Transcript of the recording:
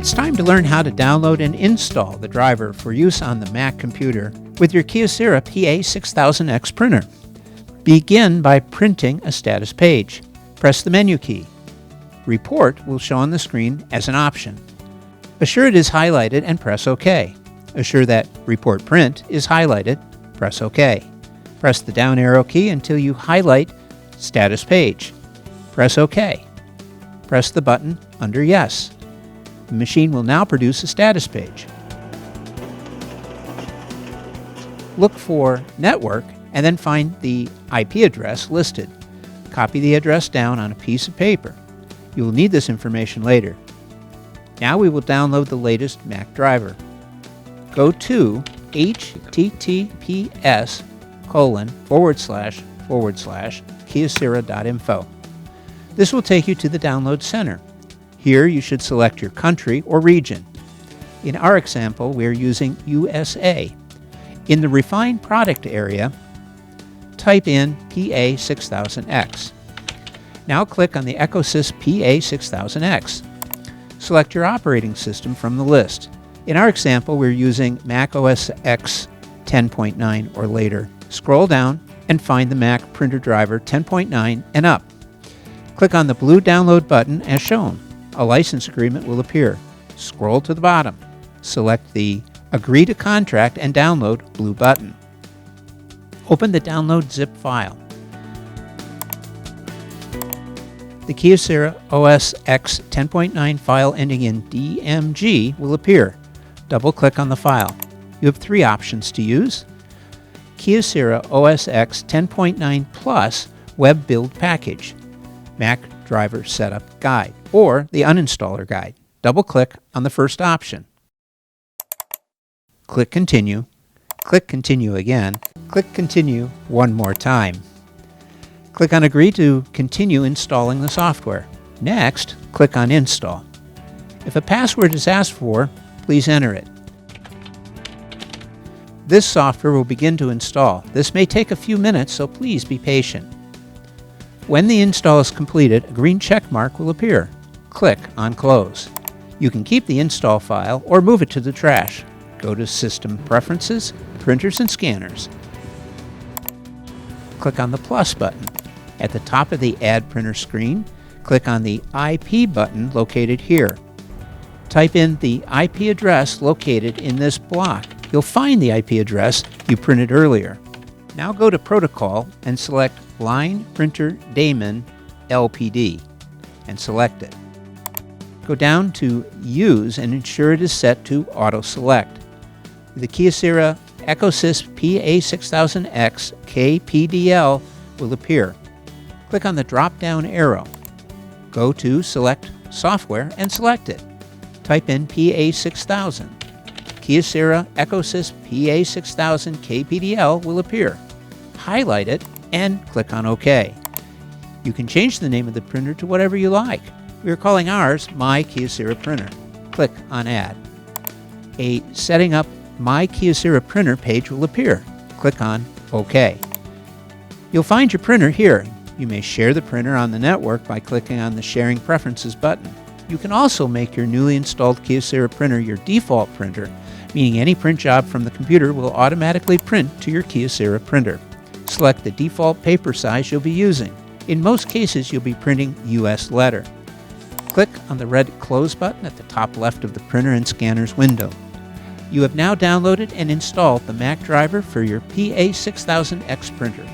It's time to learn how to download and install the driver for use on the Mac computer with your Kyocera PA6000x printer. Begin by printing a status page. Press the menu key. Report will show on the screen as an option. Assure it is highlighted and press OK. Assure that Report Print is highlighted. Press OK. Press the down arrow key until you highlight Status Page. Press OK. Press the button under Yes. The machine will now produce a status page. Look for Network and then find the IP address listed. Copy the address down on a piece of paper. You will need this information later. Now we will download the latest Mac driver. Go to https://kyocera.info. This will take you to the download center. Here you should select your country or region. In our example, we are using USA. In the Refined Product area, type in PA6000x. Now click on the ECOSYS PA6000x. Select your operating system from the list. In our example, we're using Mac OS X 10.9 or later. Scroll down and find the Mac printer driver 10.9 and up. Click on the blue download button as shown. A license agreement will appear. Scroll to the bottom. Select the Agree to Contract and Download blue button. Open the download zip file. The Kyocera OS X 10.9 file ending in DMG will appear. Double-click on the file. You have three options to use: Kyocera OS X 10.9 Plus Web Build Package, Mac Driver Setup Guide, or the Uninstaller Guide. Double-click on the first option. Click Continue. Click Continue again. Click Continue one more time. Click on Agree to continue installing the software. Next, click on Install. If a password is asked for, please enter it. This software will begin to install. This may take a few minutes, so please be patient. When the install is completed, a green check mark will appear. Click on Close. You can keep the install file or move it to the trash. Go to System Preferences, Printers and Scanners. Click on the plus button. At the top of the Add Printer screen, click on the IP button located here. Type in the IP address located in this block. You'll find the IP address you printed earlier. Now go to Protocol and select Line Printer Daemon LPD and select it. Go down to Use and ensure it is set to Auto Select. The Kyocera ECOSYS PA6000x KPDL will appear. Click on the drop-down arrow. Go to Select Software and select it. Type in PA6000. Kyocera ECOSYS PA6000 KPDL will appear. Highlight it and click on OK. You can change the name of the printer to whatever you like. We are calling ours My Kyocera Printer. Click on Add. A Setting Up My Kyocera Printer page will appear. Click on OK. You'll find your printer here. You may share the printer on the network by clicking on the Sharing Preferences button. You can also make your newly installed Kyocera printer your default printer, meaning any print job from the computer will automatically print to your Kyocera printer. Select the default paper size you'll be using. In most cases, you'll be printing US letter. Click on the red Close button at the top left of the printer and scanner's window. You have now downloaded and installed the Mac driver for your PA6000X printer.